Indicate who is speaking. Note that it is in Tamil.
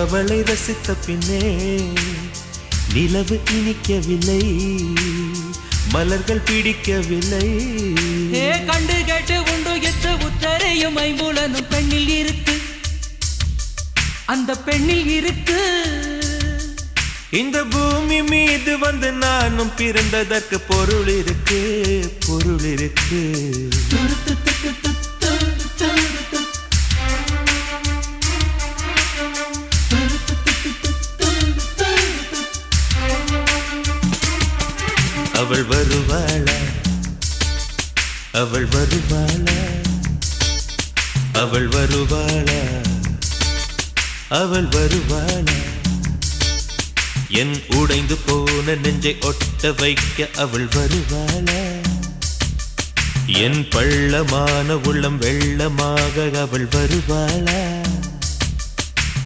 Speaker 1: அவளை ரசித்த பின்னே நிலவு இனிக்கவில்லை, மலர்கள் பிடிக்கவில்லை.
Speaker 2: கண்டு கேட்டு உண்டு எத்த உத்தரையும் ஐம்புலனும் பெண்ணில் இருக்கு, அந்த பெண்ணில் இருக்கு.
Speaker 1: இந்த பூமி மீது வந்து நானும் பிறந்ததற்கு பொருள் இருக்கு, பொருள் இருக்கு. அவள் வருவாளா, அவள் வருவாளா, அவள் வருவாளா, அவள் வருவாளா. என் உடைந்து போன நெஞ்சை ஒட்ட வைக்க அவள் வருவாளா, என் பள்ளமான உள்ளம் வெள்ளமாக அவள் வருவாளா.